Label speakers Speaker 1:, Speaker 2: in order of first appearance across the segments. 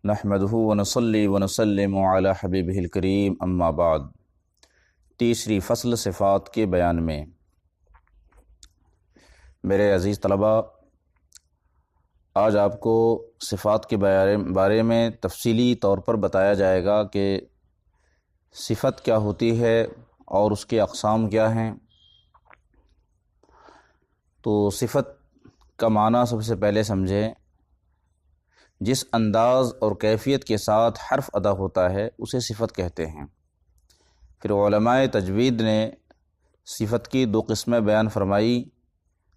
Speaker 1: نحمدہ ونصلی ونسلم علی حبیبہ الکریم اما بعد۔ تیسری فصل صفات کے بیان میں میرے عزیز طلباء، آج آپ کو صفات کے بارے میں تفصیلی طور پر بتایا جائے گا کہ صفت کیا ہوتی ہے اور اس کے اقسام کیا ہیں۔ تو صفت کا معنی سب سے پہلے سمجھیں۔ جس انداز اور کیفیت کے ساتھ حرف ادا ہوتا ہے اسے صفت کہتے ہیں۔ پھر علماء تجوید نے صفت کی دو قسمیں بیان فرمائی: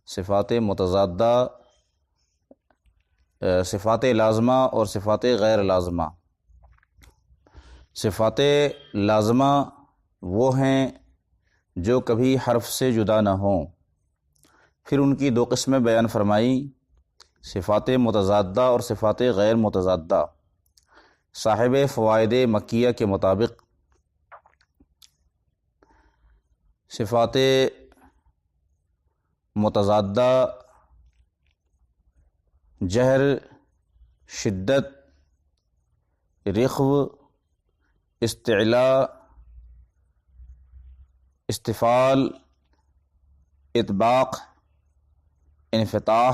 Speaker 1: صفات متضادہ، صفات لازمہ اور صفات غیر لازمہ۔ صفات لازمہ وہ ہیں جو کبھی حرف سے جدا نہ ہوں۔ پھر ان کی دو قسمیں بیان فرمائی: صفات متضادہ اور صفات غیر متضادہ۔ صاحب فوائد مکیہ کے مطابق صفات متضادہ جہر، شدت، رخو، استعلاء، استفعال، اطباق، انفتاح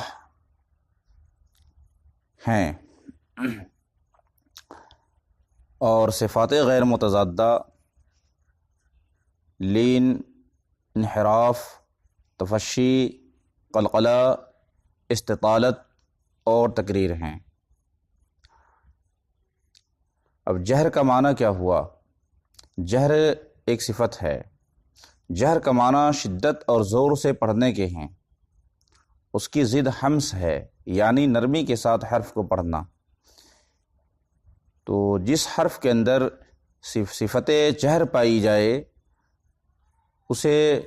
Speaker 1: ہیں، اور صفات غیر متضادہ لین، انحراف، تفشی، قلقلہ، استطالت اور تکریر ہیں۔ اب جہر کا معنی کیا ہوا؟ جہر ایک صفت ہے۔ جہر کا معنی شدت اور زور سے پڑھنے کے ہیں۔ اس کی ضد حمس ہے، یعنی نرمی کے ساتھ حرف کو پڑھنا۔ تو جس حرف کے اندر صفت جہر پائی جائے اسے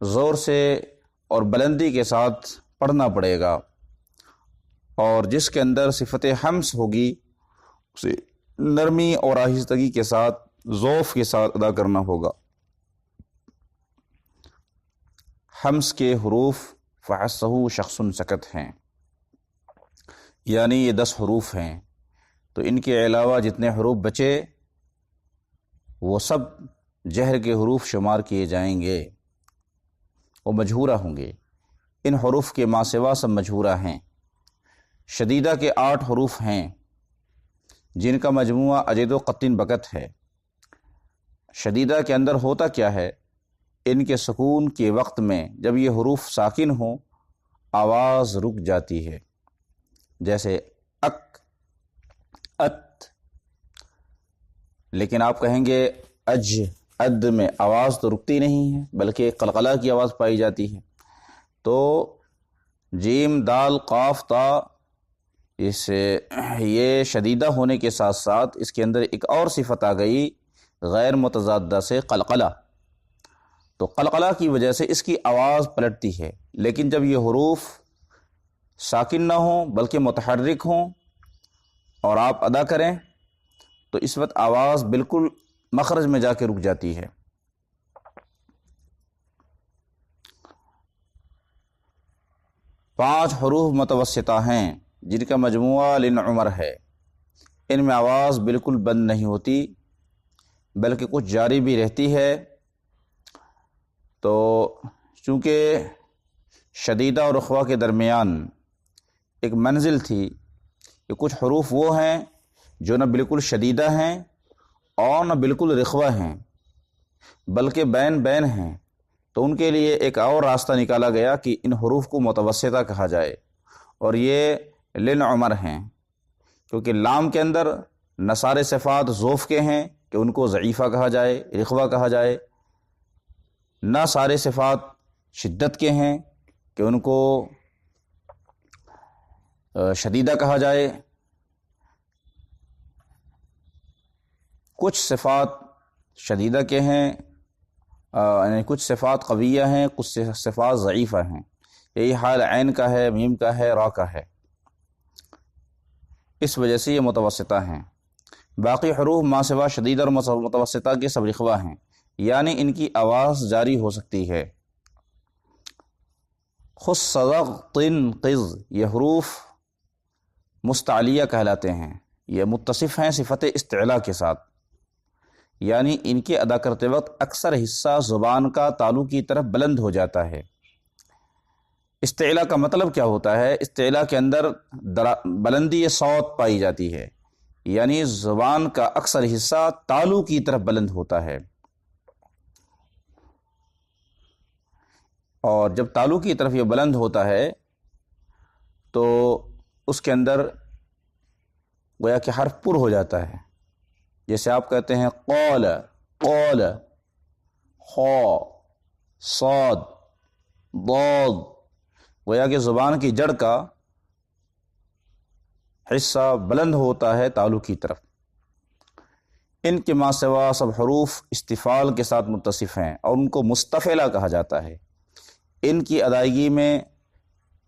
Speaker 1: زور سے اور بلندی کے ساتھ پڑھنا پڑے گا، اور جس کے اندر صفت حمس ہوگی اسے نرمی اور آہستگی کے ساتھ، ذوف کے ساتھ ادا کرنا ہوگا۔ حمس کے حروف فحسہ شخص سکت ہیں، یعنی یہ 10 حروف ہیں۔ تو ان کے علاوہ جتنے حروف بچے وہ سب جہر کے حروف شمار کیے جائیں گے، وہ مجہورہ ہوں گے۔ ان حروف کے ما سوا سب مجہورہ ہیں۔ شدیدہ کے 8 حروف ہیں جن کا مجموعہ اجد و قطن بکت ہے۔ شدیدہ کے اندر ہوتا کیا ہے؟ ان کے سکون کے وقت میں جب یہ حروف ساکن ہوں آواز رک جاتی ہے، جیسے اک، ات۔ لیکن آپ کہیں گے اج، اد میں آواز تو رکتی نہیں ہے بلکہ قلقلہ کی آواز پائی جاتی ہے۔ تو جیم، دال، قاف، تا، یہ شدیدہ ہونے کے ساتھ ساتھ اس کے اندر ایک اور صفت آ گئی غیر متضادہ سے، قلقلہ۔ تو قلقلہ کی وجہ سے اس کی آواز پلٹتی ہے۔ لیکن جب یہ حروف ساکن نہ ہوں بلکہ متحرک ہوں اور آپ ادا کریں تو اس وقت آواز بالکل مخرج میں جا کے رک جاتی ہے۔ پانچ حروف متوسطہ ہیں جن کا مجموعہ لن عمر ہے۔ ان میں آواز بالکل بند نہیں ہوتی بلکہ کچھ جاری بھی رہتی ہے۔ تو چونکہ شدیدہ اور رخوہ کے درمیان ایک منزل تھی کہ کچھ حروف وہ ہیں جو نہ بالکل شدیدہ ہیں اور نہ بالکل رخوہ ہیں بلکہ بین بین ہیں، تو ان کے لیے ایک اور راستہ نکالا گیا کہ ان حروف کو متوسطہ کہا جائے، اور یہ لن عمر ہیں، کیونکہ لام کے اندر نہ سارے صفات ذوف کے ہیں کہ ان کو ضعیفہ کہا جائے، رخوہ کہا جائے، نہ سارے صفات شدت کے ہیں کہ ان کو شدیدہ کہا جائے۔ کچھ صفات شدیدہ کے ہیں، یعنی کچھ صفات قویہ ہیں، کچھ صفات ضعیفہ ہیں۔ یہی حال عین کا ہے، میم کا ہے، را کا ہے۔ اس وجہ سے یہ متوسطہ ہیں۔ باقی حروف ما سوا شدیدہ اور متوسطہ کے سب رخوہ ہیں، یعنی ان کی آواز جاری ہو سکتی ہے۔ خص، صدق، طن، قز یہ حروف مستعلیہ کہلاتے ہیں، یہ متصف ہیں صفت استعلاء کے ساتھ، یعنی ان کے ادا کرتے وقت اکثر حصہ زبان کا تالو کی طرف بلند ہو جاتا ہے۔ استعلاء کا مطلب کیا ہوتا ہے؟ استعلاء کے اندر بلندی صوت پائی جاتی ہے، یعنی زبان کا اکثر حصہ تالو کی طرف بلند ہوتا ہے، اور جب تالو کی طرف یہ بلند ہوتا ہے تو اس کے اندر گویا کہ حرف پر ہو جاتا ہے، جیسے آپ کہتے ہیں قول، قول، خا، صاد، ضاد، گویا کہ زبان کی جڑ کا حصہ بلند ہوتا ہے تالو کی طرف۔ ان کے ما سوا سب حروف استفال کے ساتھ متصف ہیں اور ان کو مستفعلہ کہا جاتا ہے۔ ان کی ادائیگی میں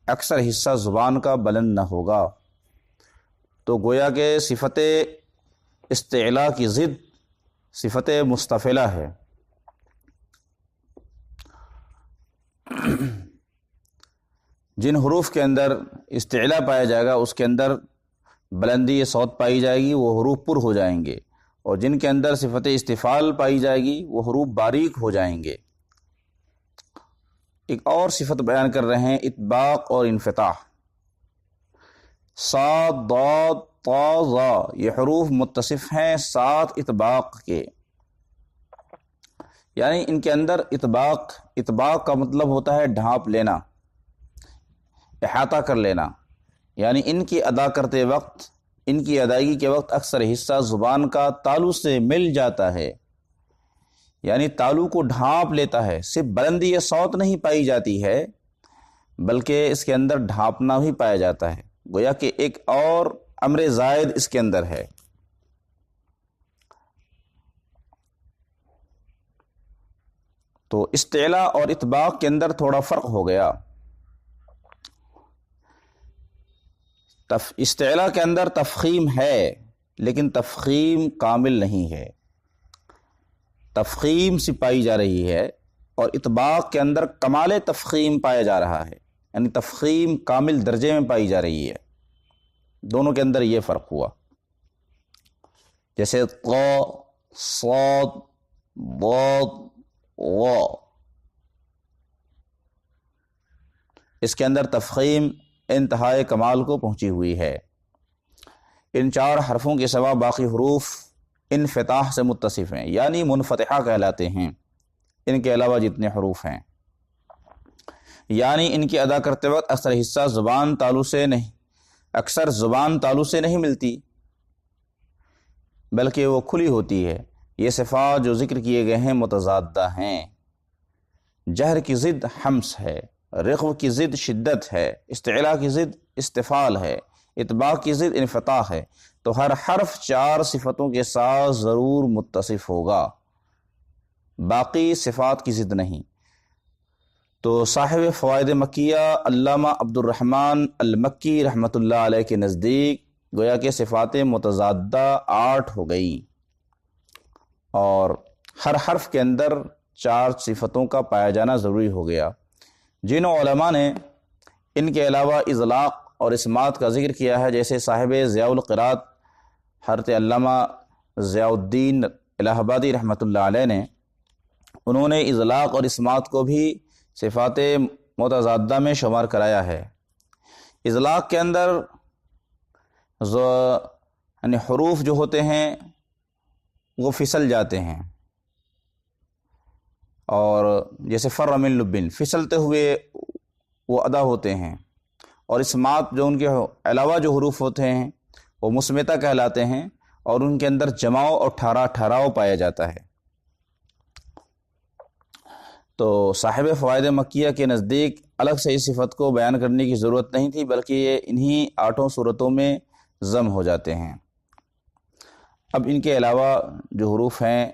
Speaker 1: اکثر حصہ زبان کا بلند نہ ہوگا، تو گویا کہ صفت استعلاء کی ضد صفت مستفعلہ ہے۔ جن حروف کے اندر استعلاء پایا جائے گا اس کے اندر بلندی صوت پائی جائے گی، وہ حروف پر ہو جائیں گے، اور جن کے اندر صفت استفعال پائی جائے گی وہ حروف باریک ہو جائیں گے۔ ایک اور صفت بیان کر رہے ہیں، اطباق اور انفتاح۔ صاد، ضاد، طا، ظا، یہ حروف متصف ہیں سات اطباق کے، یعنی ان کے اندر اطباق کا مطلب ہوتا ہے ڈھانپ لینا، احاطہ کر لینا، یعنی ان کی ادا کرتے وقت، ان کی ادائیگی کے وقت اکثر حصہ زبان کا تالو سے مل جاتا ہے، یعنی تالو کو ڈھانپ لیتا ہے۔ صرف بلندی یہ صوت نہیں پائی جاتی ہے بلکہ اس کے اندر ڈھانپنا بھی پایا جاتا ہے، گویا کہ ایک اور امر زائد اس کے اندر ہے۔ تو استعلاء اور اطباق کے اندر تھوڑا فرق ہو گیا۔ استعلاء کے اندر تفخیم ہے لیکن تفخیم کامل نہیں ہے، تفخیم سی پائی جا رہی ہے، اور اطباق کے اندر کمال تفخیم پایا جا رہا ہے، یعنی تفخیم کامل درجے میں پائی جا رہی ہے۔ دونوں کے اندر یہ فرق ہوا، جیسے قا، صاد، ضاد، وا، اس کے اندر تفخیم انتہائے کمال کو پہنچی ہوئی ہے۔ ان چار حرفوں کے سوا باقی حروف انفتاح سے متصف ہیں، یعنی منفتحہ کہلاتے ہیں، ان کے علاوہ جتنے حروف ہیں، یعنی ان کی ادا کرتے وقت اکثر حصہ زبان تالو سے نہیں ملتی بلکہ وہ کھلی ہوتی ہے۔ یہ صفات جو ذکر کیے گئے ہیں متضادہ ہیں، جہر کی ضد حمس ہے، رخو کی ضد شدت ہے، استعلاء کی ضد استفعال ہے، اطباق کی ضد انفتاح ہے، تو ہر حرف چار صفتوں کے ساتھ ضرور متصف ہوگا، باقی صفات کی ضد نہیں۔ تو صاحب فوائد مکیہ علامہ عبد الرحمن المکی رحمۃ اللہ علیہ کے نزدیک گویا کہ صفات متضادہ 8 ہو گئی، اور ہر حرف کے اندر 4 صفتوں کا پایا جانا ضروری ہو گیا۔ جن علماء نے ان کے علاوہ اطلاق اور اسمات کا ذکر کیا ہے، جیسے صاحب ضیاء القراءت حضرت علامہ ضیاء الدین الہ آبادی رحمۃ اللہ علیہ نے، انہوں نے اطلاق اور اسمات کو بھی صفات متضادہ میں شمار کرایا ہے۔ اطلاق کے اندر یعنی حروف جو ہوتے ہیں وہ پھسل جاتے ہیں، اور جیسے فر من لبن، پھسلتے ہوئے وہ ادا ہوتے ہیں، اور اسمات جو ان کے علاوہ جو حروف ہوتے ہیں وہ مسمتہ کہلاتے ہیں، اور ان کے اندر جماؤ اور ٹھہراؤ پایا جاتا ہے۔ تو صاحب فوائد مکیہ کے نزدیک الگ سے اس صفت کو بیان کرنے کی ضرورت نہیں تھی، بلکہ یہ انہی 8 صورتوں میں ضم ہو جاتے ہیں۔ اب ان کے علاوہ جو حروف ہیں،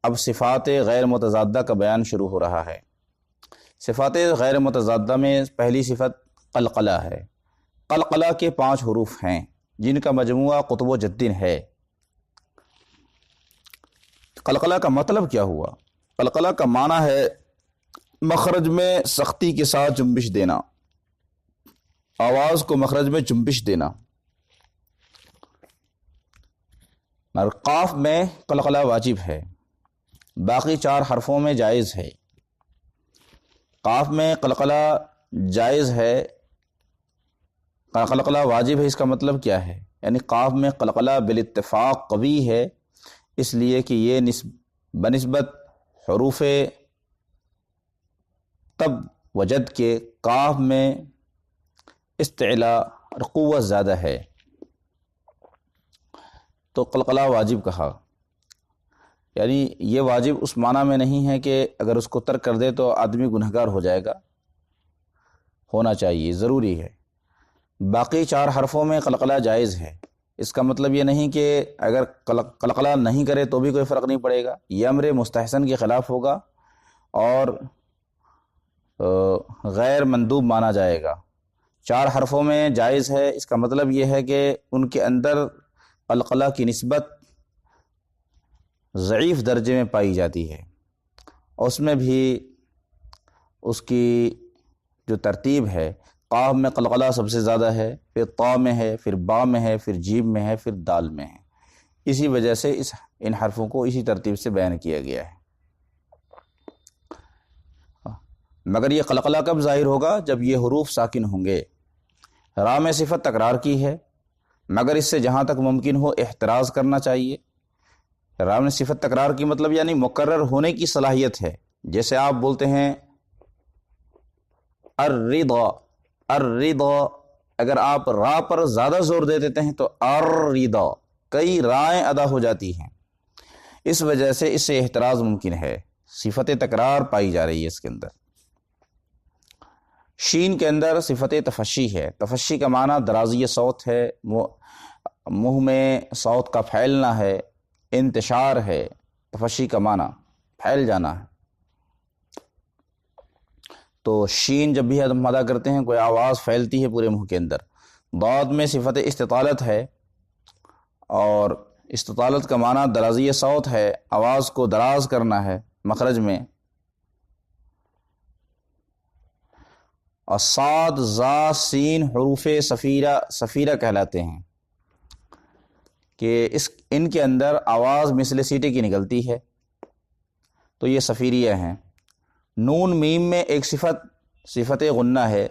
Speaker 1: اب صفات غیر متضادہ کا بیان شروع ہو رہا ہے۔ صفات غیر متضادہ میں پہلی صفت قلقلہ ہے۔ قلقلہ کے 5 حروف ہیں جن کا مجموعہ قطب و جدن ہے۔ قلقلہ کا مطلب کیا ہوا؟ قلقلہ کا معنی ہے مخرج میں سختی کے ساتھ جنبش دینا، آواز کو مخرج میں جنبش دینا۔ اور قاف میں قلقلہ واجب ہے، باقی 4 حرفوں میں جائز ہے۔ قاف میں قلقلہ جائز ہے، قلقلہ واجب ہے، اس کا مطلب کیا ہے؟ یعنی قاف میں قلقلہ بالاتفاق قوی ہے، اس لیے کہ یہ بنسبت حروف تب وجد کے قاف میں استعلاء اور قوت زیادہ ہے، تو قلقلہ واجب کہا۔ یعنی یہ واجب اس معنی میں نہیں ہے کہ اگر اس کو ترک کر دے تو آدمی گنہگار ہو جائے گا، ہونا چاہیے، ضروری ہے۔ باقی 4 حرفوں میں قلقلہ جائز ہے، اس کا مطلب یہ نہیں کہ اگر قلقلہ نہیں کرے تو بھی کوئی فرق نہیں پڑے گا، یہ امر مستحسن کے خلاف ہوگا اور غیر مندوب مانا جائے گا۔ 4 حرفوں میں جائز ہے، اس کا مطلب یہ ہے کہ ان کے اندر قلقلہ کی نسبت ضعیف درجے میں پائی جاتی ہے، اور اس میں بھی اس کی جو ترتیب ہے، قاف میں قلقلہ سب سے زیادہ ہے، پھر طا میں ہے، پھر با میں ہے، پھر جیم میں ہے، پھر دال میں ہے۔ اسی وجہ سے ان حرفوں کو اسی ترتیب سے بیان کیا گیا ہے۔ مگر یہ قلقلہ کب ظاہر ہوگا؟ جب یہ حروف ساکن ہوں گے۔ را میں صفت تکرار کی ہے، مگر اس سے جہاں تک ممکن ہو احتراز کرنا چاہیے۔ را میں صفت تکرار کی مطلب یعنی مکرر ہونے کی صلاحیت ہے، جیسے آپ بولتے ہیں الرضا، الرضا، اگر آپ را پر زیادہ زور دے دیتے ہیں تو الرضا، کئی رائیں ادا ہو جاتی ہیں، اس وجہ سے اس سے احتراز ممکن ہے، صفت تکرار پائی جا رہی ہے اس کے اندر۔ شین کے اندر صفت تفشی ہے، تفشی کا معنی درازی صوت ہے، منہ میں صوت کا پھیلنا ہے، انتشار ہے، تفشی کا معنی پھیل جانا ہے۔ تو شین جب بھی ہم ادا کرتے ہیں کوئی آواز پھیلتی ہے پورے منہ کے اندر۔ ضاد میں صفت استطالت ہے، اور استطالت کا معنی درازی صوت ہے، آواز کو دراز کرنا ہے مخرج میں۔ اور صاد، زا، سین حروف صفیرہ کہلاتے ہیں کہ ان کے اندر آواز مثل سیٹی کی نکلتی ہے، تو یہ صفیریہ ہیں۔ نون میم میں ایک صفت غنہ ہے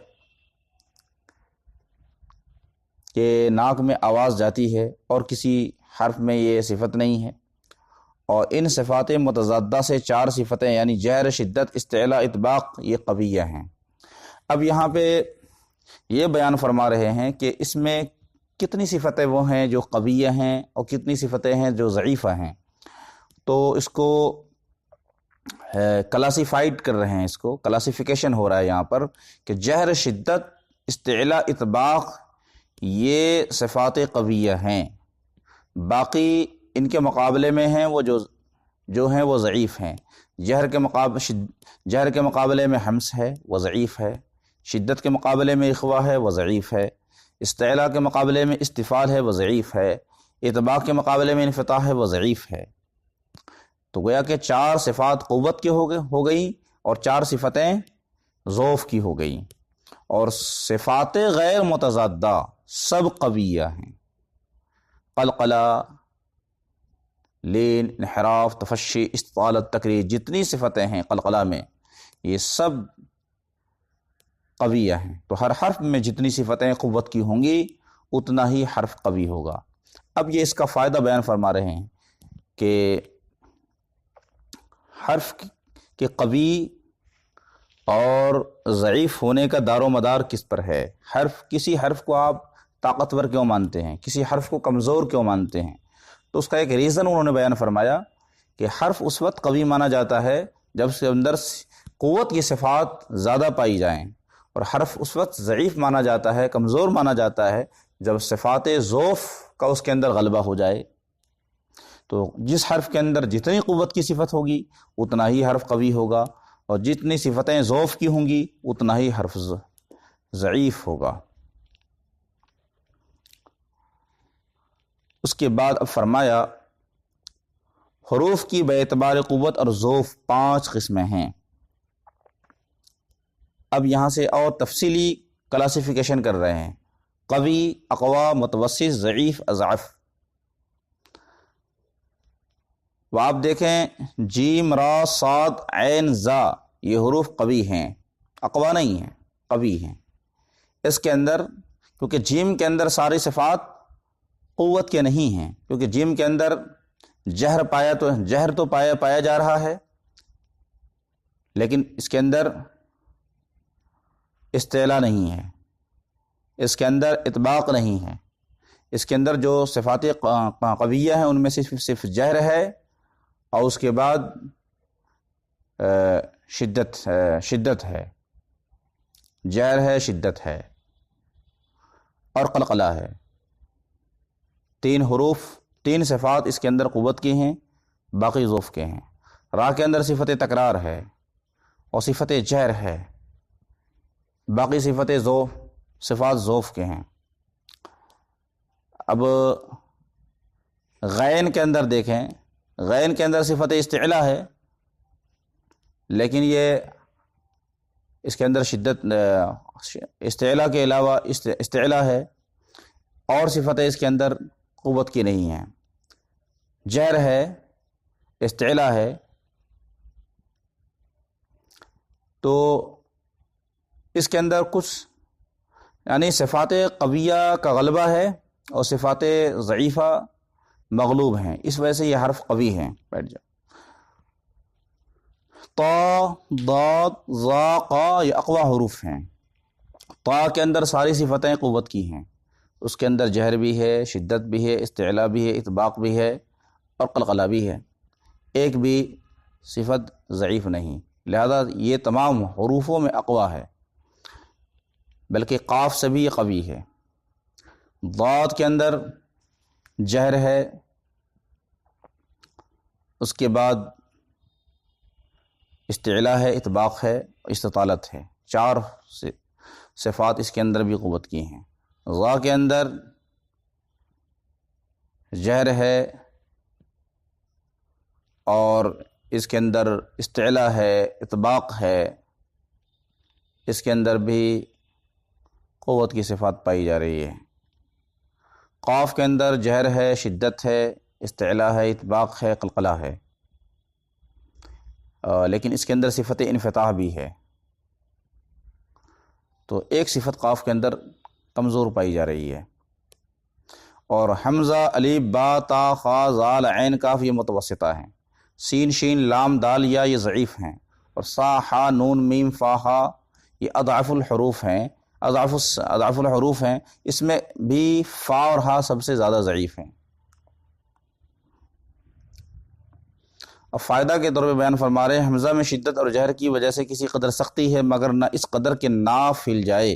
Speaker 1: کہ ناک میں آواز جاتی ہے، اور کسی حرف میں یہ صفت نہیں ہے۔ اور ان صفات متضادہ سے 4 صفتیں یعنی جہر، شدت، استعلاء، اطباق، یہ قویہ ہیں۔ اب یہاں پہ یہ بیان فرما رہے ہیں کہ اس میں کتنی صفتیں وہ ہیں جو قویہ ہیں اور کتنی صفتیں ہیں جو ضعیفہ ہیں، تو اس کو کلاسیفائڈ کر رہے ہیں، اس کو کلاسیفیکیشن ہو رہا ہے یہاں پر کہ جہر، شدت، استعلاء، اطباق یہ صفات قویہ ہیں، باقی ان کے مقابلے میں ہیں وہ جو ہیں وہ ضعیف ہیں۔ جہر کے مقابلے میں حمس ہے، وہ ضعیف ہے۔ شدت کے مقابلے میں اخوا ہے، وہ ضعیف ہے۔ استعلاء کے مقابلے میں استفال ہے، وہ ضعیف ہے۔ اطباق کے مقابلے میں انفتاح ہے، وہ ضعیف ہے۔ تو گویا کہ 4 صفات قوت کی ہو گئی اور 4 صفتیں ضعف کی ہو گئی، اور صفات غیر متضادہ سب قویہ ہیں۔ قلقلہ، لین، انحراف، تفشی، استطالت، تکریر، جتنی صفتیں ہیں قلقلہ میں یہ سب قویہ ہیں۔ تو ہر حرف میں جتنی صفتیں قوت کی ہوں گی اتنا ہی حرف قوی ہوگا۔ اب یہ اس کا فائدہ بیان فرما رہے ہیں کہ حرف کے قوی اور ضعیف ہونے کا دار و مدار کس پر ہے۔ کسی حرف کو آپ طاقتور کیوں مانتے ہیں، کسی حرف کو کمزور کیوں مانتے ہیں؟ تو اس کا ایک ریزن انہوں نے بیان فرمایا کہ حرف اس وقت قوی مانا جاتا ہے جب اس کے اندر قوت کی صفات زیادہ پائی جائیں، اور حرف اس وقت ضعیف مانا جاتا ہے، کمزور مانا جاتا ہے جب صفات ضعف کا اس کے اندر غلبہ ہو جائے۔ تو جس حرف کے اندر جتنی قوت کی صفت ہوگی اتنا ہی حرف قوی ہوگا، اور جتنی صفتیں ضعف کی ہوں گی اتنا ہی حرف ضعیف ہوگا۔ اس کے بعد اب فرمایا حروف کی بے اعتبار قوت اور ضعف 5 قسمیں ہیں۔ اب یہاں سے اور تفصیلی کلاسیفیکیشن کر رہے ہیں: قوی، اقوا، متوسط، ضعیف، اضعف۔ وہ آپ دیکھیں جیم را صاد عین زا، یہ حروف قوی ہیں، اقوا نہیں ہیں، قوی ہیں۔ اس کے اندر کیونکہ جیم کے اندر ساری صفات قوت کے نہیں ہیں، کیونکہ جیم کے اندر جہر تو پایا جا رہا ہے، لیکن اس کے اندر استعلا نہیں ہے، اس کے اندر اطباق نہیں ہے، اس کے اندر جو صفات قویہ ہیں ان میں صرف جہر ہے، اور اس کے بعد شدت ہے، جہر ہے، شدت ہے اور قلقلہ ہے۔ تین صفات اس کے اندر قوت کی ہیں، باقی ضعف کے ہیں۔ را کے اندر صفت تکرار ہے اور صفت جہر ہے، باقی صفات ضعف کے ہیں۔ اب غین کے اندر دیکھیں، غین کے اندر صفت استعلا ہے، لیکن یہ اس کے اندر شدت استعلا کے علاوہ استعلا ہے، اور صفت اس کے اندر قوت کی نہیں ہے، جہر ہے، استعلا ہے، تو اس کے اندر کچھ یعنی صفات قویہ کا غلبہ ہے اور صفات ضعیفہ مغلوب ہیں، اس وجہ سے یہ حرف قوی ہیں۔ بیٹھ جاؤ۔ طا، ضاد، ظا، قا یہ اقوی حروف ہیں۔ طا کے اندر ساری صفتیں قوت کی ہیں، اس کے اندر جہر بھی ہے، شدت بھی ہے، استعلا بھی ہے، اطباق بھی ہے اور قلقلہ بھی ہے، ایک بھی صفت ضعیف نہیں، لہذا یہ تمام حروفوں میں اقوی ہے، بلکہ قاف سے بھی یہ قوی ہے۔ ضاد کے اندر جہر ہے، اس کے بعد استعلا ہے، اطباق ہے، استطالت ہے، چار صفات اس کے اندر بھی قوت کی ہیں۔ ضا کے اندر جہر ہے اور اس کے اندر استعلا ہے، اطباق ہے، اس کے اندر بھی قوت کی صفات پائی جا رہی ہے۔ قاف کے اندر جہر ہے، شدت ہے، استعلا ہے، اطباق ہے، قلقلہ ہے، لیکن اس کے اندر صفت انفتاح بھی ہے، تو ایک صفت قاف کے اندر کمزور پائی جا رہی ہے۔ اور حمزہ، الف، با، تا، خا، زال، عین، کاف یہ متوسطہ ہیں، سین، شین، لام، دال، یا یہ ضعیف ہیں، اور سا، ہا، نون، میم، فا، ہا یہ اضعف الحروف ہیں، اضعف الحروف ہیں، اس میں بھی فا اور ہا سب سے زیادہ ضعیف ہیں۔ اب فائدہ کے طور پہ بیان فرما رہے ہیں، حمزہ میں شدت اور جہر کی وجہ سے کسی قدر سختی ہے، مگر نہ اس قدر کہ ناف ہل جائے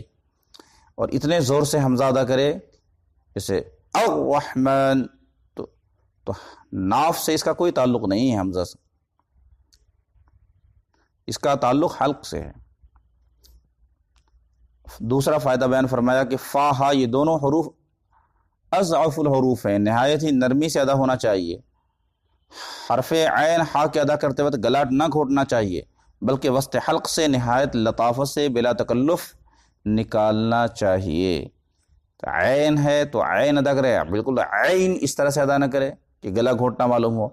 Speaker 1: اور اتنے زور سے حمزہ ادا کرے جیسے الرحمن، تو ناف سے اس کا کوئی تعلق نہیں ہے، حمزہ سے اس کا تعلق حلق سے ہے۔ دوسرا فائدہ بیان فرمایا کہ فا، ہا یہ دونوں حروف اضعف الحروف ہیں، نہایت ہی نرمی سے ادا ہونا چاہیے۔ حرف عین ہا کے ادا کرتے وقت گلا نہ گھونٹنا چاہیے، بلکہ وسط حلق سے نہایت لطافت سے بلا تکلف نکالنا چاہیے۔ تو عین ہے تو عین ادا کرے، بالکل عین اس طرح سے ادا نہ کرے کہ گلا گھونٹنا معلوم ہو۔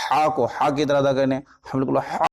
Speaker 1: ہا کو ہا کی طرح ادا کرنے، بالکل